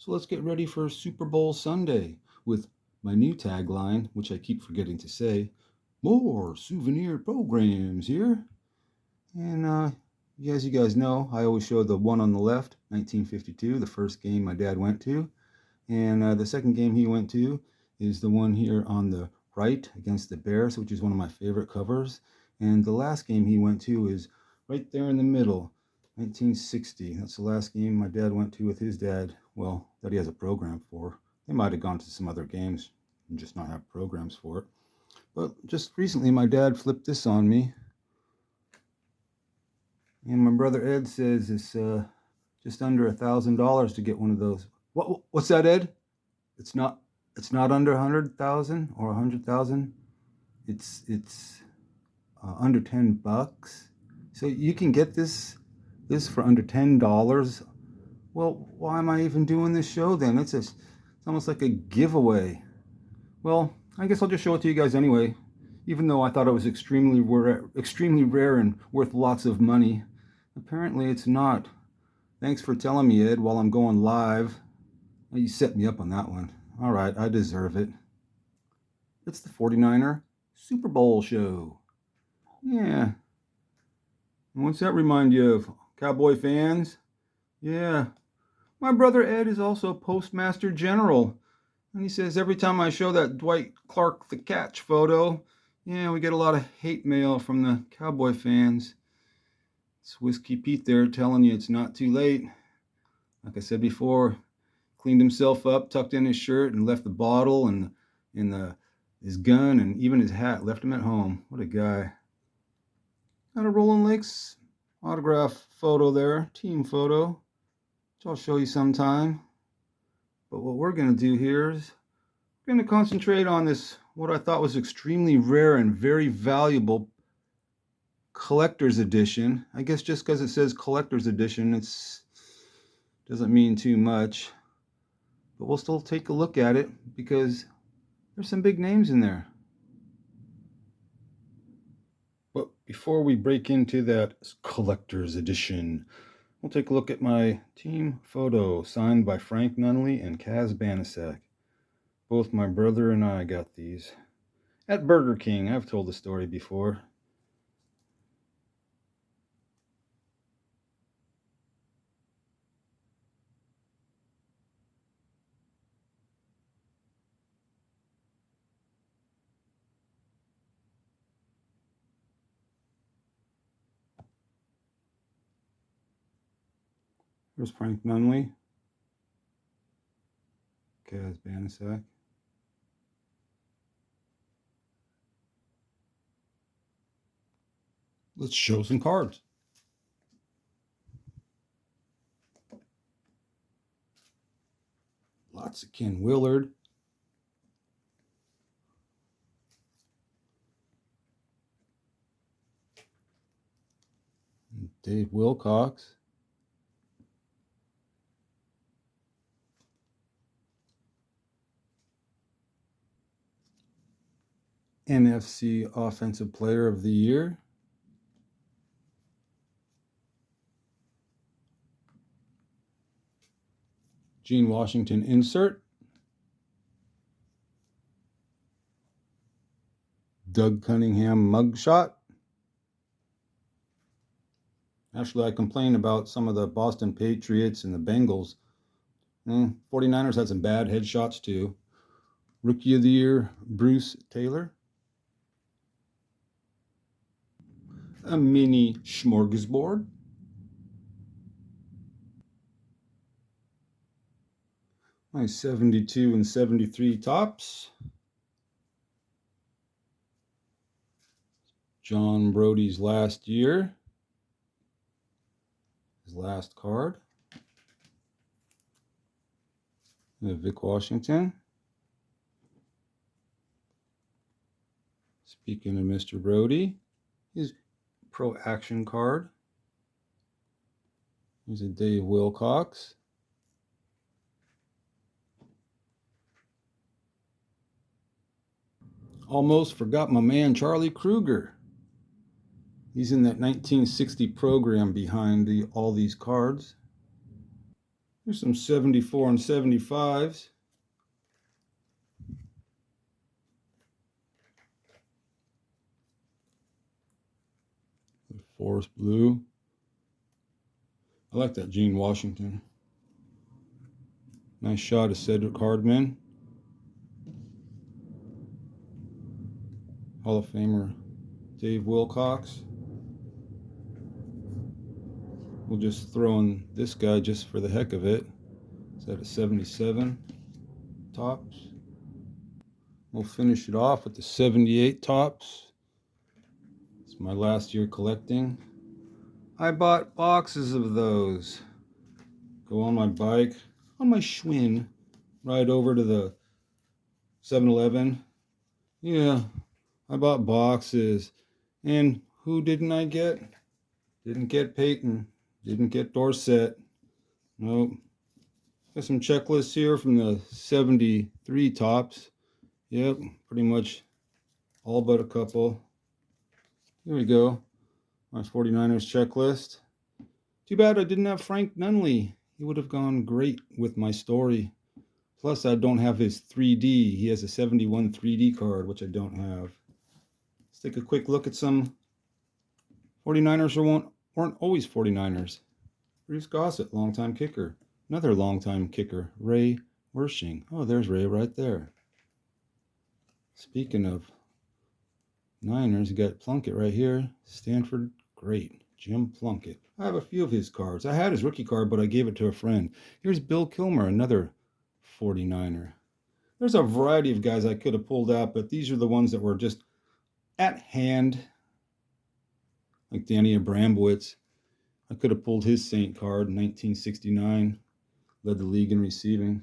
So let's get ready for Super Bowl Sunday with my new tagline, which I keep forgetting to say, more souvenir programs here. And as you guys know, I always show the one on the left, 1952, the first game my dad went to. And the second game he went to is the one here on the right against the Bears, which is one of my favorite covers. And the last game he went to is right there in the middle, 1960. That's the last game my dad went to with his dad. Well, that he has a program for. They might have gone to some other games and just not have programs for it. But just recently, my dad flipped this on me. And my brother Ed says it's just under $1,000 to get one of those. What's that, Ed? It's not under 100,000 or 100,000. It's under $10. So you can get this for under $10. Well, why am I even doing this show then? It's almost like a giveaway. Well, I guess I'll just show it to you guys anyway. Even though I thought it was extremely rare and worth lots of money, apparently it's not. Thanks for telling me, Ed, while I'm going live. You set me up on that one. All right, I deserve it. It's the 49er Super Bowl show. Yeah. And what's that remind you of, Cowboy fans? Yeah. My brother Ed is also Postmaster General. And he says every time I show that Dwight Clark the Catch photo, yeah, we get a lot of hate mail from the Cowboy fans. It's Whiskey Pete there telling you it's not too late. Like I said before, cleaned himself up, tucked in his shirt, and left the bottle and his gun and even his hat, left him at home. What a guy. Got a Rolling Lakes autograph photo there, team photo, which I'll show you sometime. But what we're going to do here is we're going to concentrate on this, what I thought was extremely rare and very valuable collector's edition. I guess just because it says collector's edition, it doesn't mean too much. But we'll still take a look at it because there's some big names in there. But before we break into that collector's edition, we'll take a look at my team photo signed by Frank Nunley and Kaz Banaszak. Both my brother and I got these at Burger King. I've told the story before. Here's Frank Nunley, Kaz Banaszak. Let's show some cards. Lots of Ken Willard. Dave Wilcox. NFC Offensive Player of the Year. Gene Washington insert. Doug Cunningham mugshot. Actually, I complained about some of the Boston Patriots and the Bengals. 49ers had some bad headshots too. Rookie of the Year, Bruce Taylor. A mini smorgasbord. My 72 and 73 tops. John Brody's last year. His last card. Vic Washington. Speaking of Mr. Brody, his Pro Action card. Here's a Dave Wilcox. Almost forgot my man Charlie Kruger. He's in that 1960 program behind all these cards. Here's some 74 and 75s. Forest blue. I like that Gene Washington. Nice shot of Cedric Hardman. Hall of Famer Dave Wilcox. We'll just throw in this guy just for the heck of it. Is that a 77 tops? We'll finish it off with the 78 tops. It's my last year collecting. I bought boxes of those. Go on my bike, on my Schwinn, ride over to the 7-Eleven. Yeah, I bought boxes. And who didn't I get? Didn't get Peyton. Didn't get Dorsett. Nope. Got some checklists here from the 73 tops. Yep, pretty much all but a couple. Here we go. My 49ers checklist. Too bad I didn't have Frank Nunley. He would have gone great with my story. Plus, I don't have his 3D. He has a 71 3D card, which I don't have. Let's take a quick look at some 49ers weren't always 49ers. Bruce Gossett, longtime kicker. Another longtime kicker, Ray Wersching. Oh, there's Ray right there. Speaking of Niners, you got Plunkett right here. Stanford, great. Jim Plunkett. I have a few of his cards. I had his rookie card, but I gave it to a friend. Here's Bill Kilmer, another 49er. There's a variety of guys I could have pulled out, but these are the ones that were just at hand. Like Danny Abramowitz. I could have pulled his Saint card in 1969. Led the league in receiving.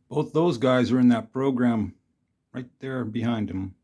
Both those guys are in that program right there behind him.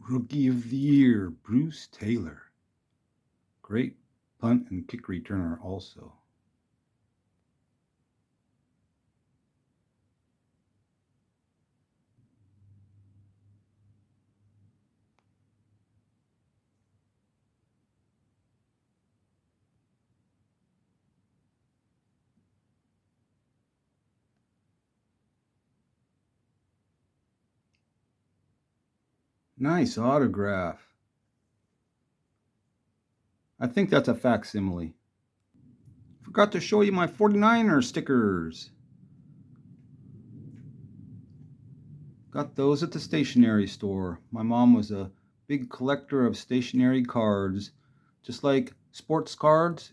Rookie of the Year, Bruce Taylor. Great punt and kick returner also. Nice autograph. I think that's a facsimile. Forgot to show you my 49er stickers. Got those at the stationery store. My mom was a big collector of stationery cards. Just like sports cards,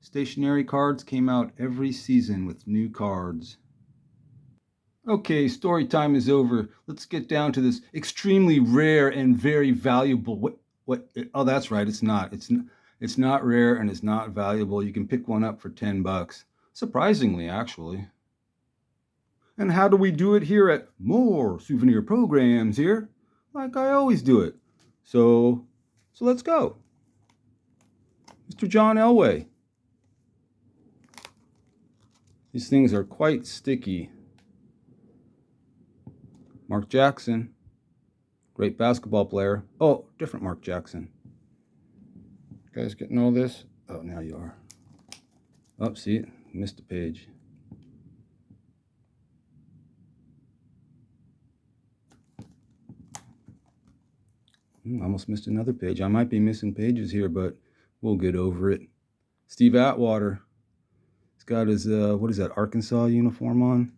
stationery cards came out every season with new cards. Okay, story time is over. Let's get down to this extremely rare and very valuable. What? Oh, that's right. It's not. It's not rare and it's not valuable. You can pick one up for $10. Surprisingly, actually. And how do we do it here at More Souvenir Programs here? Like I always do it. So let's go. Mr. John Elway. These things are quite sticky. Mark Jackson, great basketball player. Oh, different Mark Jackson. You guys getting all this? Oh, now you are. Oh, see, missed a page. Almost missed another page. I might be missing pages here, but we'll get over it. Steve Atwater. He's got his, what is that, Arkansas uniform on?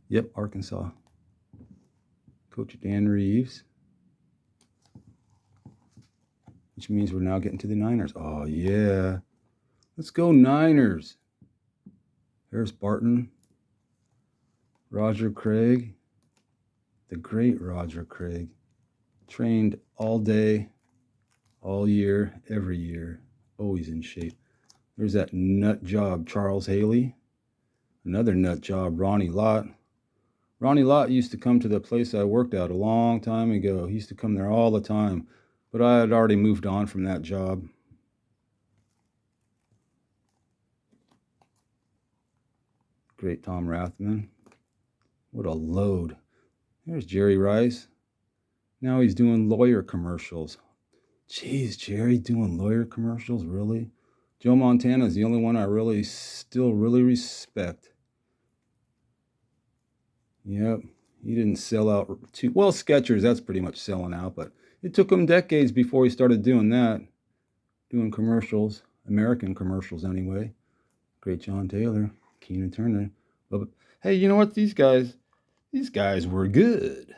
Yep, Arkansas. Coach Dan Reeves. Which means we're now getting to the Niners. Oh, yeah. Let's go Niners. Harris Barton. Roger Craig. The great Roger Craig. Trained all day all year, every year, always in shape. There's that nut job, Charles Haley. Another nut job, Ronnie Lott. Ronnie Lott used to come to the place I worked at a long time ago. He used to come there all the time, but I had already moved on from that job. Great Tom Rathman. What a load. There's Jerry Rice. Now he's doing lawyer commercials. Jeez, Jerry, doing lawyer commercials, really? Joe Montana is the only one I still really respect. Yep, he didn't sell out too well. Skechers, that's pretty much selling out, but it took him decades before he started doing that, doing commercials, American commercials anyway. Great John Taylor, Keene and Turner. But hey, you know what? These guys were good.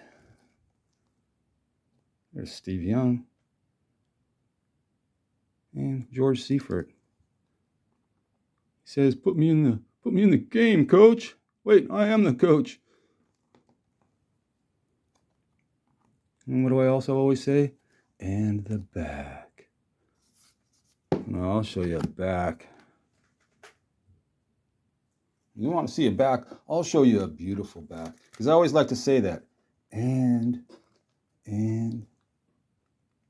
There's Steve Young and George Seifert. He says, "Put me in the game, coach." Wait, I am the coach. And what do I also always say? And the back. No, I'll show you a back. You want to see a back? I'll show you a beautiful back. Because I always like to say that. And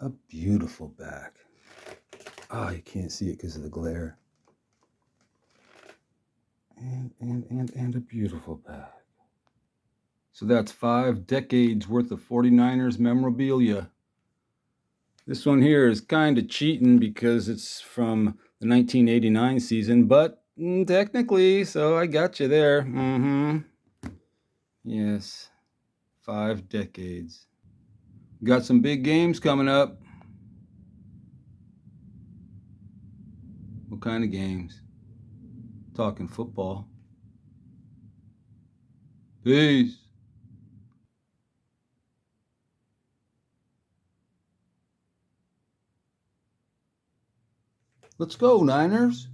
a beautiful back. Oh, you can't see it because of the glare. And a beautiful back. So that's 5 decades worth of 49ers memorabilia. This one here is kind of cheating because it's from the 1989 season, but technically, so I got you there. Yes, 5 decades. Got some big games coming up. What kind of games? Talking football. Peace. Let's go, Niners.